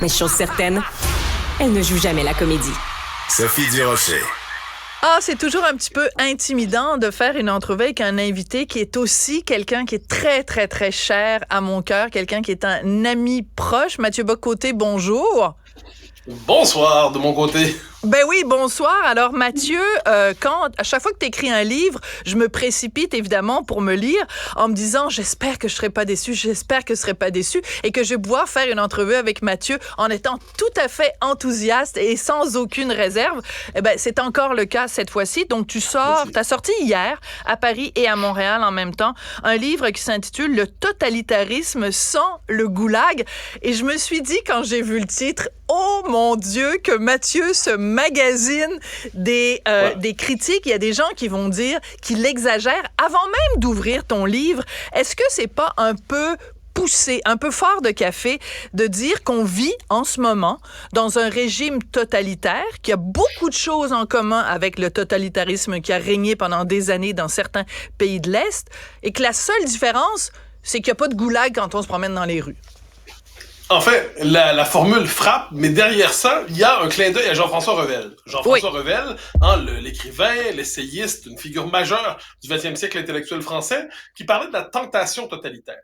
Mais chose certaine, elle ne joue jamais la comédie. Sophie Durocher. Ah, c'est toujours un petit peu intimidant de faire une entrevue avec un invité qui est aussi quelqu'un qui est très, très, très cher à mon cœur, quelqu'un qui est un ami proche. Mathieu Bock-Côté, bonjour. Bonsoir de mon côté. Ben oui, bonsoir. Alors Mathieu, à chaque fois que tu écris un livre, je me précipite évidemment pour me lire en me disant j'espère que je serai pas déçu, j'espère que je serai pas déçu et que je vais pouvoir faire une entrevue avec Mathieu en étant tout à fait enthousiaste et sans aucune réserve. Eh ben c'est encore le cas cette fois-ci. Donc t'as sorti hier à Paris et à Montréal en même temps un livre qui s'intitule Le totalitarisme sans le goulag et je me suis dit quand j'ai vu le titre, oh mon Dieu, que Mathieu se magazine des critiques. Il y a des gens qui vont dire qu'il exagère avant même d'ouvrir ton livre. Est-ce que c'est pas un peu poussé, un peu fort de café de dire qu'on vit en ce moment dans un régime totalitaire qui a beaucoup de choses en commun avec le totalitarisme qui a régné pendant des années dans certains pays de l'Est et que la seule différence, c'est qu'il n'y a pas de goulag quand on se promène dans les rues? En fait, la formule frappe, mais derrière ça, il y a un clin d'œil à Jean-François Revel. Jean-François Revel, l'écrivain, l'essayiste, une figure majeure du 20e siècle intellectuel français, qui parlait de la tentation totalitaire.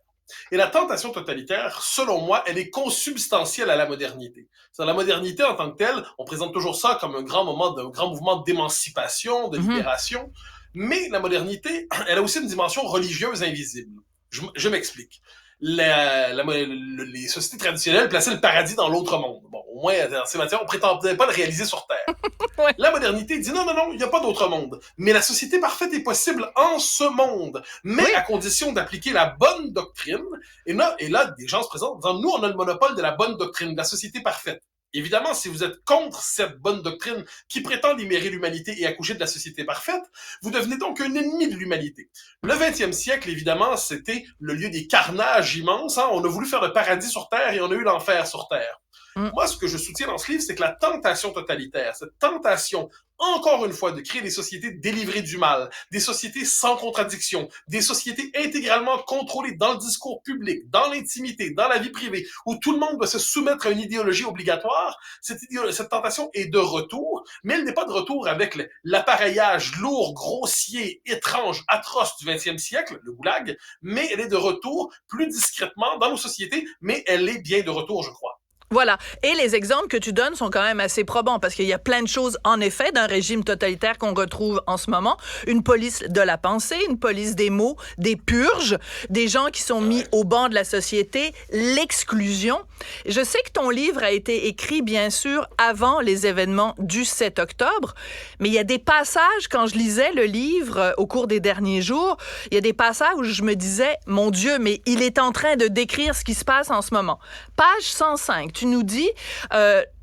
Et la tentation totalitaire, selon moi, elle est consubstantielle à la modernité. C'est-à-dire, la modernité en tant que telle, on présente toujours ça comme un grand mouvement d'émancipation, de libération, mais la modernité, elle a aussi une dimension religieuse invisible. Je m'explique. Les sociétés traditionnelles plaçaient le paradis dans l'autre monde. Bon, au moins, dans ces matières, on prétendait pas le réaliser sur Terre. Ouais. La modernité dit non, il n'y a pas d'autre monde. Mais la société parfaite est possible en ce monde, mais à condition d'appliquer la bonne doctrine. Et là, des gens se présentent en disant, nous, on a le monopole de la bonne doctrine, de la société parfaite. Évidemment, si vous êtes contre cette bonne doctrine qui prétend libérer l'humanité et accoucher de la société parfaite, vous devenez donc un ennemi de l'humanité. Le 20e siècle, évidemment, c'était le lieu des carnages immenses. On a voulu faire le paradis sur Terre et on a eu l'enfer sur Terre. Moi, ce que je soutiens dans ce livre, c'est que la tentation totalitaire, cette tentation, encore une fois, de créer des sociétés délivrées du mal, des sociétés sans contradiction, des sociétés intégralement contrôlées dans le discours public, dans l'intimité, dans la vie privée, où tout le monde doit se soumettre à une idéologie obligatoire, cette tentation est de retour, mais elle n'est pas de retour avec l'appareillage lourd, grossier, étrange, atroce du 20e siècle, le goulag, mais elle est de retour plus discrètement dans nos sociétés, mais elle est bien de retour, je crois. Voilà. Et les exemples que tu donnes sont quand même assez probants parce qu'il y a plein de choses, en effet, d'un régime totalitaire qu'on retrouve en ce moment. Une police de la pensée, une police des mots, des purges, des gens qui sont mis au banc de la société, l'exclusion. Je sais que ton livre a été écrit, bien sûr, avant les événements du 7 octobre, mais il y a des passages, quand je lisais le livre au cours des derniers jours, il y a des passages où je me disais, mon Dieu, mais il est en train de décrire ce qui se passe en ce moment. Page 105. Tu nous dis,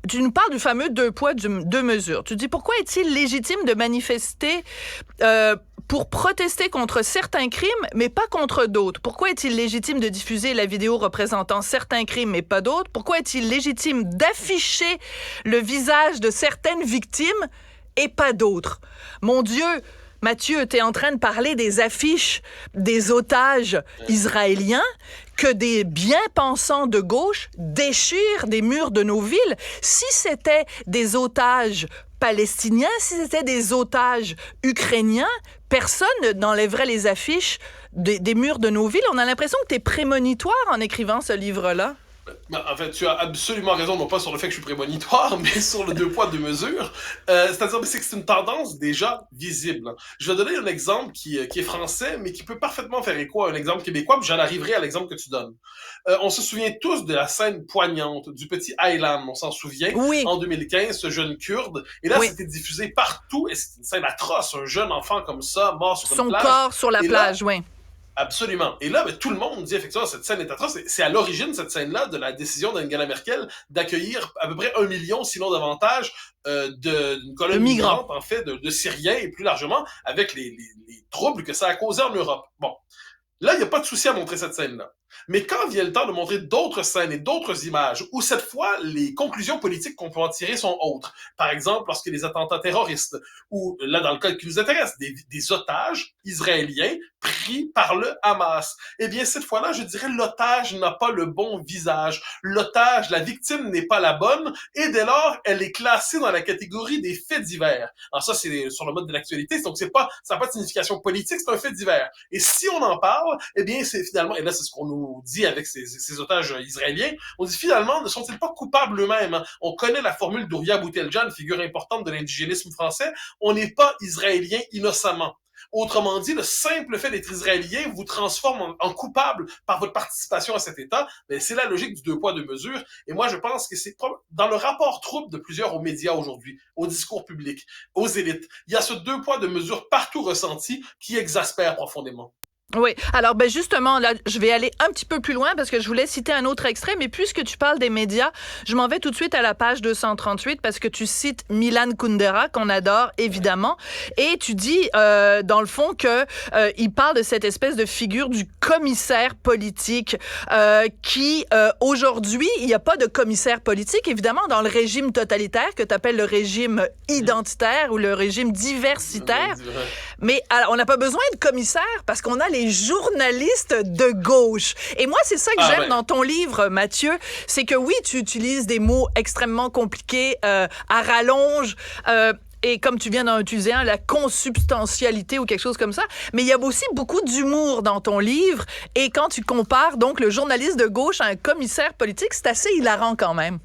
tu nous parles du fameux 2 poids, 2 mesures. Tu dis, pourquoi est-il légitime de manifester pour protester contre certains crimes, mais pas contre d'autres? Pourquoi est-il légitime de diffuser la vidéo représentant certains crimes, mais pas d'autres? Pourquoi est-il légitime d'afficher le visage de certaines victimes et pas d'autres? Mon Dieu! Mathieu, tu es en train de parler des affiches des otages israéliens que des bien-pensants de gauche déchirent des murs de nos villes. Si c'était des otages palestiniens, si c'était des otages ukrainiens, personne n'enlèverait les affiches des murs de nos villes. On a l'impression que tu es prémonitoire en écrivant ce livre-là. En fait, tu as absolument raison, non pas sur le fait que je suis prémonitoire, mais sur le 2 poids, 2 mesures. C'est-à-dire que c'est une tendance déjà visible. Je vais donner un exemple qui est français, mais qui peut parfaitement faire écho à un exemple québécois, puis j'en arriverai à l'exemple que tu donnes. On se souvient tous de la scène poignante du petit Aylan, on s'en souvient, en 2015, ce jeune Kurde. Et là, c'était diffusé partout, et c'est une scène atroce, un jeune enfant comme ça, mort sur une plage. Son corps sur la plage, oui. Absolument. Et là, tout le monde dit effectivement cette scène est atroce. C'est à l'origine, cette scène-là, de la décision d'Angela Merkel d'accueillir à peu près 1 million, sinon davantage, d'une colonne migrante, en fait, de Syriens et plus largement avec les troubles que ça a causé en Europe. Bon. Là, il n'y a pas de souci à montrer cette scène-là. Mais quand vient le temps de montrer d'autres scènes et d'autres images, où cette fois, les conclusions politiques qu'on peut en tirer sont autres. Par exemple, lorsque les attentats terroristes, ou là, dans le cas qui nous intéresse, des otages israéliens pris par le Hamas. Eh bien, cette fois-là, je dirais, l'otage n'a pas le bon visage. L'otage, la victime n'est pas la bonne, et dès lors, elle est classée dans la catégorie des faits divers. Alors ça, c'est sur le mode de l'actualité, donc ça n'a pas de signification politique, c'est un fait divers. Et si on en parle, eh bien, c'est finalement, et là, c'est ce qu'on nous dit avec ces otages israéliens, on dit finalement, ne sont-ils pas coupables eux-mêmes? On connaît la formule d'Ouria Bouteljan, figure importante de l'indigénisme français, on n'est pas israélien innocemment. Autrement dit, le simple fait d'être israélien vous transforme en coupable par votre participation à cet État. Mais c'est la logique du deux poids, deux mesures. Et moi, je pense que c'est dans le rapport trouble de plusieurs aux médias aujourd'hui, au discours public, aux élites. Il y a ce deux poids, deux mesures partout ressenti qui exaspère profondément. Oui. Alors, ben justement, là, je vais aller un petit peu plus loin parce que je voulais citer un autre extrait, mais puisque tu parles des médias, je m'en vais tout de suite à la page 238 parce que tu cites Milan Kundera, qu'on adore, évidemment, et tu dis, dans le fond, que il parle de cette espèce de figure du commissaire politique qui, aujourd'hui, il n'y a pas de commissaire politique, évidemment, dans le régime totalitaire que tu appelles le régime identitaire ou le régime diversitaire, mais alors, on n'a pas besoin de commissaire parce qu'on a les journalistes de gauche. Et moi, c'est ça que j'aime dans ton livre, Mathieu, c'est que oui, tu utilises des mots extrêmement compliqués, à rallonge, et comme tu viens d'en utiliser un, la consubstantialité ou quelque chose comme ça, mais il y a aussi beaucoup d'humour dans ton livre, et quand tu compares donc le journaliste de gauche à un commissaire politique, c'est assez hilarant quand même.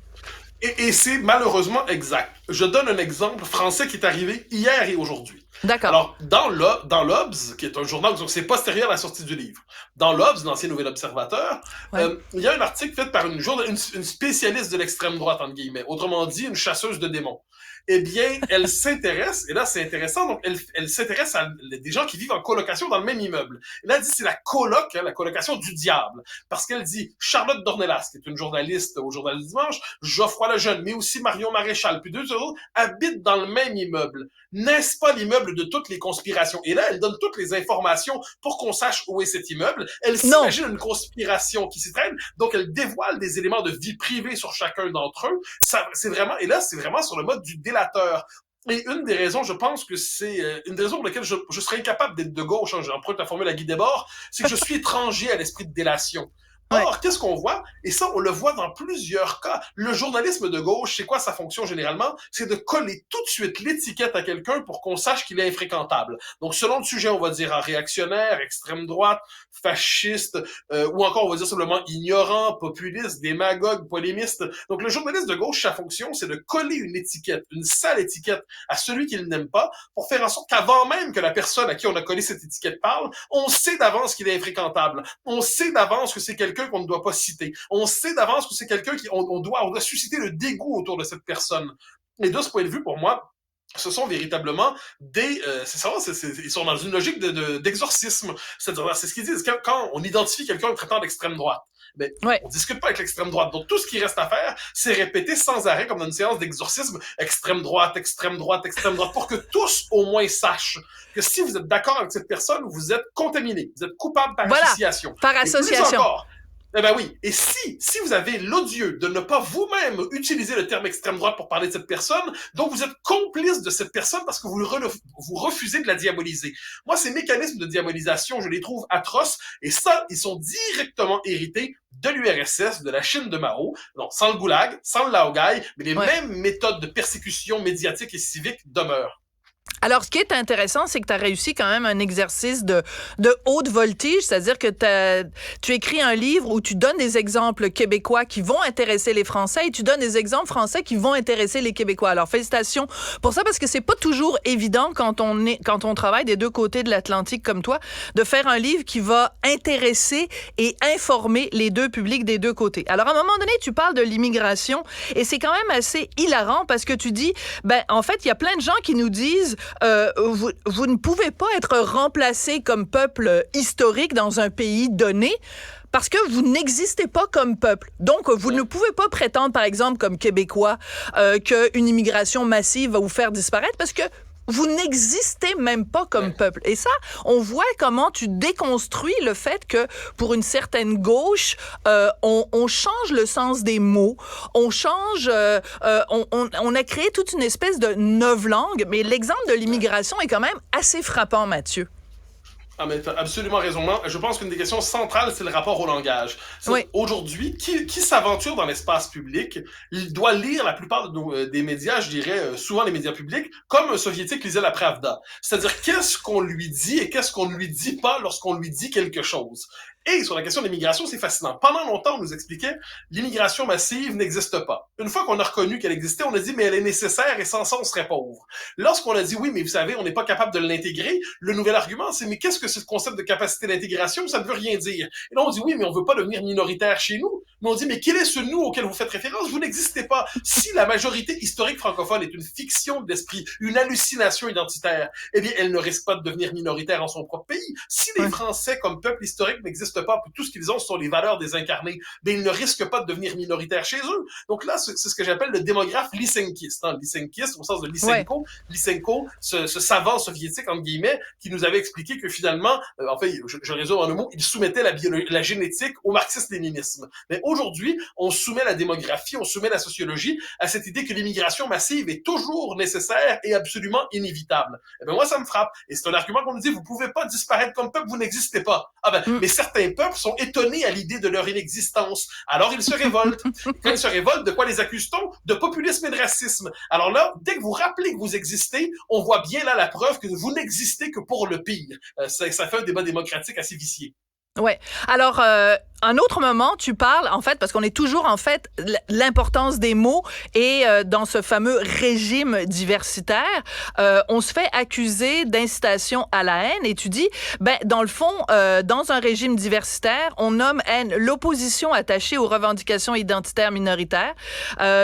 Et c'est malheureusement exact. Je donne un exemple français qui est arrivé hier et aujourd'hui. D'accord. Alors, dans l'Obs, qui est un journal, donc c'est postérieur à la sortie du livre, dans l'Obs, l'ancien Nouvel Observateur, il y a un article fait par une spécialiste de l'extrême droite, entre guillemets, autrement dit, une chasseuse de démons. Eh bien, elle s'intéresse, et là c'est intéressant, donc elle s'intéresse à des gens qui vivent en colocation dans le même immeuble. Et là, elle dit c'est la coloc, la colocation du diable. Parce qu'elle dit Charlotte Dornelas, qui est une journaliste au Journal du Dimanche, Geoffroy Lejeune, mais aussi Marion Maréchal, puis deux autres, habitent dans le même immeuble. N'est-ce pas l'immeuble de toutes les conspirations? Et là, elle donne toutes les informations pour qu'on sache où est cet immeuble. Elle s'imagine une conspiration qui s'y traîne, donc elle dévoile des éléments de vie privée sur chacun d'entre eux. Ça, c'est vraiment sur le mode du délateur. Et une des raisons, je pense que c'est une des raisons pour lesquelles je serais incapable d'être de gauche, j'emprunte la formule à Guy Debord, c'est que je suis étranger à l'esprit de délation. Or, qu'est-ce qu'on voit? Et ça, on le voit dans plusieurs cas. Le journalisme de gauche, c'est quoi sa fonction généralement? C'est de coller tout de suite l'étiquette à quelqu'un pour qu'on sache qu'il est infréquentable. Donc, selon le sujet, on va dire réactionnaire, extrême droite, fasciste, ou encore, on va dire simplement ignorant, populiste, démagogue, polémiste. Donc, le journaliste de gauche, sa fonction, c'est de coller une étiquette, une sale étiquette à celui qu'il n'aime pas pour faire en sorte qu'avant même que la personne à qui on a collé cette étiquette parle, on sait d'avance qu'il est infréquentable. On sait d'avance que c'est quelqu'un qu'on ne doit pas citer. On sait d'avance que c'est quelqu'un on doit susciter le dégoût autour de cette personne. Et de ce point de vue, pour moi, ce sont véritablement ils sont dans une logique d'exorcisme. C'est-à-dire, c'est ce qu'ils disent. Quand on identifie quelqu'un en traitant d'extrême droite, on discute pas avec l'extrême droite. Donc, tout ce qui reste à faire, c'est répéter sans arrêt, comme dans une séance d'exorcisme, extrême droite, extrême droite, extrême droite, pour que tous, au moins, sachent que si vous êtes d'accord avec cette personne, vous êtes contaminé. Vous êtes coupable par association. Par association. Et plus encore, eh ben oui. Et si vous avez l'odieux de ne pas vous-même utiliser le terme extrême droite pour parler de cette personne, donc vous êtes complice de cette personne parce que vous refusez de la diaboliser. Moi, ces mécanismes de diabolisation, je les trouve atroces, et ça, ils sont directement hérités de l'URSS, de la Chine de Mao, non, sans le goulag, sans le laogai, mais les mêmes méthodes de persécution médiatique et civique demeurent. Alors, ce qui est intéressant, c'est que tu as réussi quand même un exercice de haute voltige, c'est-à-dire que tu écris un livre où tu donnes des exemples québécois qui vont intéresser les Français et tu donnes des exemples français qui vont intéresser les Québécois. Alors, félicitations pour ça, parce que c'est pas toujours évident quand on travaille des deux côtés de l'Atlantique comme toi, de faire un livre qui va intéresser et informer les deux publics des deux côtés. Alors, à un moment donné, tu parles de l'immigration et c'est quand même assez hilarant parce que tu dis, en fait, il y a plein de gens qui nous disent vous ne pouvez pas être remplacé comme peuple historique dans un pays donné parce que vous n'existez pas comme peuple. Donc, vous ne pouvez pas prétendre, par exemple, comme Québécois, qu'une immigration massive va vous faire disparaître parce que vous n'existez même pas comme peuple. Et ça, on voit comment tu déconstruis le fait que pour une certaine gauche, on change le sens des mots, on change, on a créé toute une espèce de novlangue, mais l'exemple de l'immigration est quand même assez frappant, Mathieu. Ah, mais t'as absolument raison. Non, je pense qu'une des questions centrales, c'est le rapport au langage. Oui. Aujourd'hui, qui s'aventure dans l'espace public, il doit lire la plupart des médias, je dirais souvent les médias publics, comme un soviétique lisait la Pravda. C'est-à-dire, qu'est-ce qu'on lui dit et qu'est-ce qu'on ne lui dit pas lorsqu'on lui dit quelque chose. Et sur la question de l'immigration, c'est fascinant. Pendant longtemps, on nous expliquait l'immigration massive n'existe pas. Une fois qu'on a reconnu qu'elle existait, on a dit mais elle est nécessaire et sans ça, on serait pauvre. Lorsqu'on a dit oui, mais vous savez, on n'est pas capable de l'intégrer, le nouvel argument, c'est mais qu'est-ce que c'est ce concept de capacité d'intégration? Ça ne veut rien dire. Et là, on dit oui, mais on ne veut pas devenir minoritaire chez nous. Mais on dit mais quel est ce nous auquel vous faites référence? Vous n'existez pas. Si la majorité historique francophone est une fiction d'esprit, une hallucination identitaire, eh bien, elle ne risque pas de devenir minoritaire en son propre pays. Si les Français, comme peuple historique, n'existent pas, tout ce qu'ils ont sont les valeurs désincarnées, mais ils ne risquent pas de devenir minoritaires chez eux. Donc là, c'est ce que j'appelle le démographe lysenkiste. Hein? Lysenkiste, au sens de Lysenko. Ouais. Lysenko, ce savant soviétique, entre guillemets, qui nous avait expliqué que finalement, en fait, je résume en un mot, il soumettait la génétique au marxisme-léninisme. Mais aujourd'hui, on soumet la démographie, on soumet la sociologie à cette idée que l'immigration massive est toujours nécessaire et absolument inévitable. Et bien moi, ça me frappe. Et c'est un argument qu'on nous dit, vous pouvez pas disparaître comme peuple, vous n'existez pas. Ah ben, mais certains peuples sont étonnés à l'idée de leur inexistence. Alors, ils se révoltent. Quand ils se révoltent, de quoi les accuse-t-on? De populisme et de racisme. Alors là, dès que vous rappelez que vous existez, on voit bien là la preuve que vous n'existez que pour le pire. Ça fait un débat démocratique assez vicié. Ouais. Alors, un autre moment, tu parles, en fait, parce qu'on est toujours, en fait, l'importance des mots et dans ce fameux régime diversitaire, on se fait accuser d'incitation à la haine et tu dis, ben, dans le fond, dans un régime diversitaire, on nomme haine l'opposition attachée aux revendications identitaires minoritaires.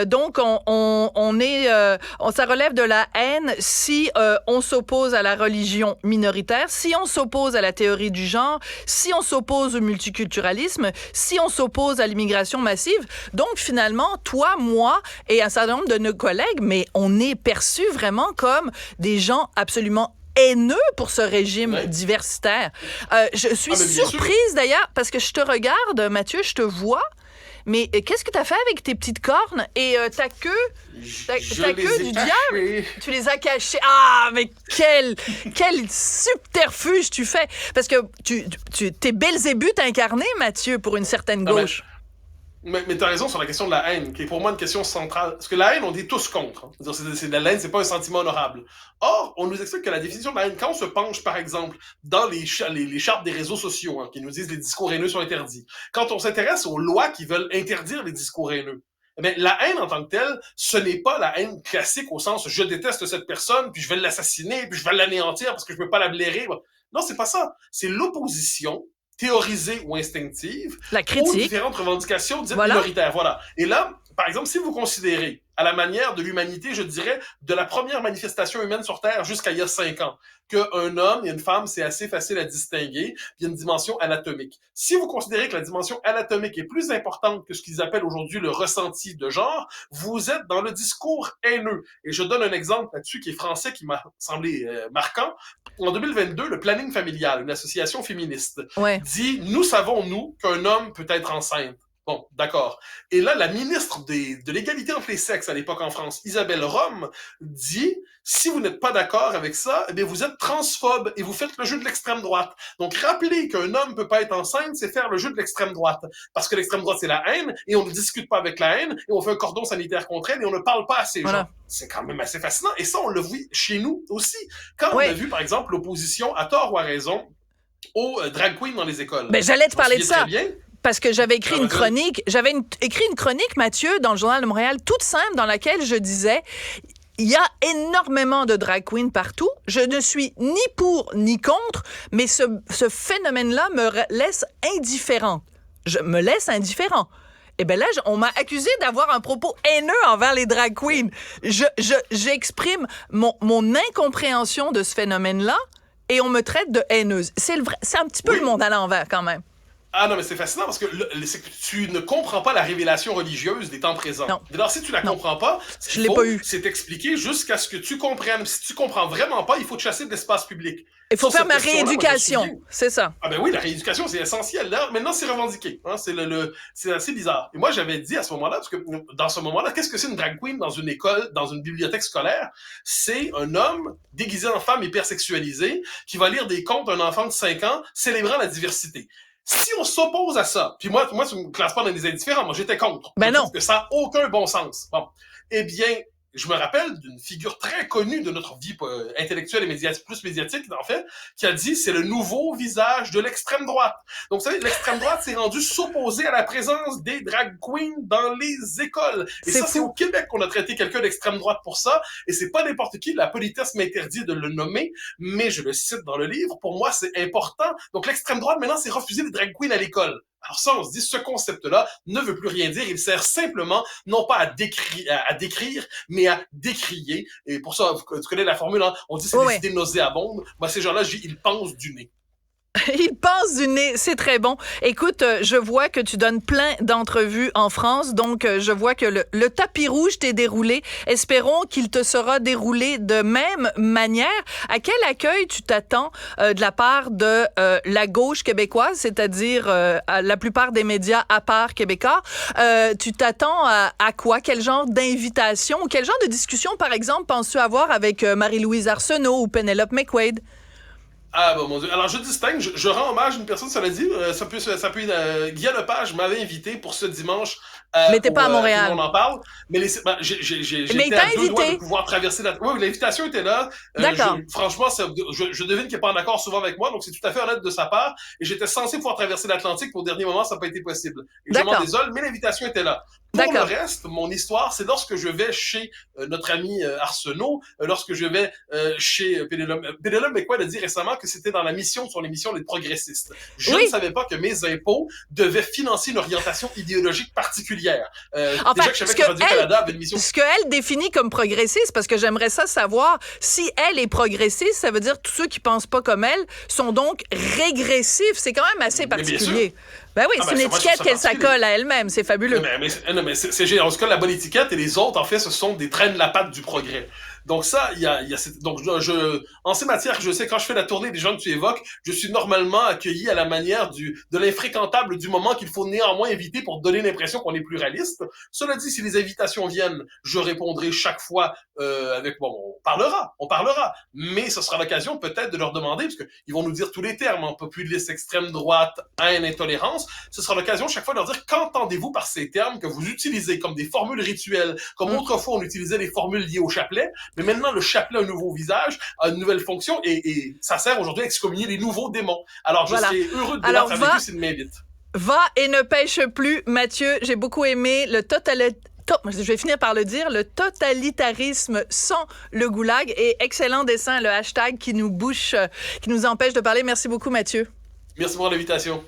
Donc, ça relève de la haine si on s'oppose à la religion minoritaire, si on s'oppose à la théorie du genre, si on s'oppose au multiculturalisme, si on s'oppose à l'immigration massive. Donc, finalement, toi, moi et un certain nombre de nos collègues, mais on est perçus vraiment comme des gens absolument haineux pour ce régime diversitaire. Je suis surprise, d'ailleurs, parce que je te regarde, Mathieu, je te vois, mais qu'est-ce que tu as fait avec tes petites cornes et ta queue? Ta queue du diable? Tu les as cachées. Ah, mais quel subterfuge tu fais! Parce que t'es Belzébuth incarné, Mathieu, pour une certaine gauche. Mais t'as raison sur la question de la haine, qui est pour moi une question centrale. Parce que la haine, on est tous contre. Hein. La haine, c'est pas un sentiment honorable. Or, on nous explique que la définition de la haine, quand on se penche, par exemple, dans les chartes des réseaux sociaux, hein, qui nous disent que les discours haineux sont interdits, quand on s'intéresse aux lois qui veulent interdire les discours haineux, eh bien, la haine en tant que telle, ce n'est pas la haine classique au sens je déteste cette personne, puis je vais l'assassiner, puis je vais l'anéantir parce que je peux pas la blairer. Non, c'est pas ça. C'est l'opposition théorisée ou instinctive aux différentes revendications dites minoritaires. Voilà. Et là, par exemple, si vous considérez, à la manière de l'humanité, je dirais, de la première manifestation humaine sur Terre jusqu'à il y a 5 ans, qu'un homme et une femme, c'est assez facile à distinguer, puis il y a une dimension anatomique. Si vous considérez que la dimension anatomique est plus importante que ce qu'ils appellent aujourd'hui le ressenti de genre, vous êtes dans le discours haineux. Et je donne un exemple là-dessus qui est français, qui m'a semblé marquant. En 2022, le Planning familial, une association féministe, dit « Nous savons, nous, qu'un homme peut être enceinte. » Bon, d'accord. Et là, la ministre de l'égalité entre les sexes à l'époque en France, Isabelle Rome, dit « Si vous n'êtes pas d'accord avec ça, eh bien, vous êtes transphobe et vous faites le jeu de l'extrême droite. » Donc, rappelez qu'un homme peut pas être enceinte, c'est faire le jeu de l'extrême droite. Parce que l'extrême droite, c'est la haine, et on ne discute pas avec la haine, et on fait un cordon sanitaire contre elle, et on ne parle pas à ces gens. C'est quand même assez fascinant. Et ça, on le voit chez nous aussi. Quand on a vu, par exemple, l'opposition, à tort ou à raison, aux drag queens dans les écoles. Ben, j'allais te parler de ça. Parce que j'avais écrit une chronique, Mathieu, dans le Journal de Montréal, toute simple, dans laquelle je disais, il y a énormément de drag queens partout. Je ne suis ni pour ni contre, mais ce phénomène-là me laisse indifférent. Je me laisse indifférent. Eh bien là, on m'a accusé d'avoir un propos haineux envers les drag queens. J'exprime mon incompréhension de ce phénomène-là et on me traite de haineuse. C'est un petit peu le monde à l'envers, quand même. Ah non, mais c'est fascinant parce que c'est que tu ne comprends pas la révélation religieuse des temps présents. Non. Alors, si tu la comprends pas, ce Je qu'il l'ai faut, pas eu. c'est t'expliquer jusqu'à ce que tu comprennes. Si tu comprends vraiment pas, il faut te chasser de l'espace public. Il faut Sur faire cette ma question-là, moi, je me rééducation. souviens. C'est ça. Ah ben oui, la rééducation, c'est essentiel. Là, maintenant, c'est revendiqué. Hein, c'est assez bizarre. Et moi, j'avais dit à ce moment-là, parce que dans ce moment-là, qu'est-ce que c'est une drag queen dans une école, dans une bibliothèque scolaire? C'est un homme déguisé en femme hypersexualisé qui va lire des contes d'un enfant de 5 ans célébrant la diversité. Si on s'oppose à ça, puis moi, tu me classes pas dans les indifférents, moi, j'étais contre. Ben je non. trouve que ça n'a aucun bon sens. Bon. Eh bien, je me rappelle d'une figure très connue de notre vie intellectuelle et plus médiatique, en fait, qui a dit c'est le nouveau visage de l'extrême droite. Donc, vous savez, l'extrême droite s'est rendue s'opposer à la présence des drag queens dans les écoles. Et ça, c'est au Québec qu'on a traité quelqu'un d'extrême droite pour ça. Et c'est pas n'importe qui. La politesse m'interdit de le nommer, mais je le cite dans le livre. Pour moi, c'est important. Donc, l'extrême droite, maintenant, c'est refuser les drag queens à l'école. Alors ça, on se dit, ce concept-là ne veut plus rien dire. Il sert simplement, non pas à décrire, mais à décrier. Et pour ça, tu connais la formule, hein? On dit c'est des idées nauséabondes. Moi, ces gens-là, ils pensent du nez. Il pense du nez, c'est très bon. Écoute, je vois que tu donnes plein d'entrevues en France, donc je vois que le tapis rouge t'est déroulé. Espérons qu'il te sera déroulé de même manière. À quel accueil tu t'attends de la part de la gauche québécoise, c'est-à-dire la plupart des médias à part québécois? Tu t'attends à quoi? Quel genre d'invitation? Quel genre de discussion, par exemple, penses-tu avoir avec Marie-Louise Arsenault ou Penelope McQuaid? Ah bon mon Dieu. Alors je distingue, je rends hommage à une personne, ça l'a dit, Guy Lepage m'avait invité pour ce dimanche. Mais t'es pas à Montréal. On en parle. Mais j'étais à deux doigts de pouvoir traverser la... Oui, l'invitation était là. D'accord. Franchement, je devine qu'il n'est pas en accord souvent avec moi, donc c'est tout à fait honnête de sa part. Et j'étais censé pouvoir traverser l'Atlantique, pour au dernier moment, ça n'a pas été possible. Et je m'en désole, mais l'invitation était là. Pour le reste, mon histoire, c'est lorsque je vais chez notre ami Arsenault, lorsque je vais chez Penelope McQuaid a dit récemment que c'était dans la mission, sur l'émission Les Progressistes. Je ne savais pas que mes impôts devaient financer une orientation idéologique particulière. Enfin, déjà que je savais que Radio-Canada avait une mission... Ce qu'elle définit comme progressiste, parce que j'aimerais ça savoir, si elle est progressiste, ça veut dire que tous ceux qui pensent pas comme elle sont donc régressifs. C'est quand même assez particulier. Ben oui, c'est une étiquette qu'elle s'accole à elle-même. C'est fabuleux. Mais c'est génial. On se colle la bonne étiquette et les autres, en fait, ce sont des traînes la patte du progrès. Donc ça, donc en ces matières, je sais, quand je fais la tournée des gens que tu évoques, je suis normalement accueilli à la manière de l'infréquentable du moment qu'il faut néanmoins éviter pour donner l'impression qu'on est pluraliste. Cela dit, si les invitations viennent, je répondrai chaque fois on parlera. Mais ce sera l'occasion peut-être de leur demander, parce qu'ils vont nous dire tous les termes, en populiste, extrême droite, haine, intolérance. Ce sera l'occasion chaque fois de leur dire qu'entendez-vous par ces termes que vous utilisez comme des formules rituelles, comme autrefois on utilisait les formules liées au chapelet. Mais maintenant, le chapelet a un nouveau visage, a une nouvelle fonction, et ça sert aujourd'hui à excommunier les nouveaux démons. Alors, je serais heureux de débattre avec eux s'ils m'invitent. Va et ne pêche plus, Mathieu. J'ai beaucoup aimé je vais finir par le dire, le totalitarisme sans le goulag, et excellent dessin, le hashtag qui nous empêche de parler. Merci beaucoup, Mathieu. Merci pour l'invitation.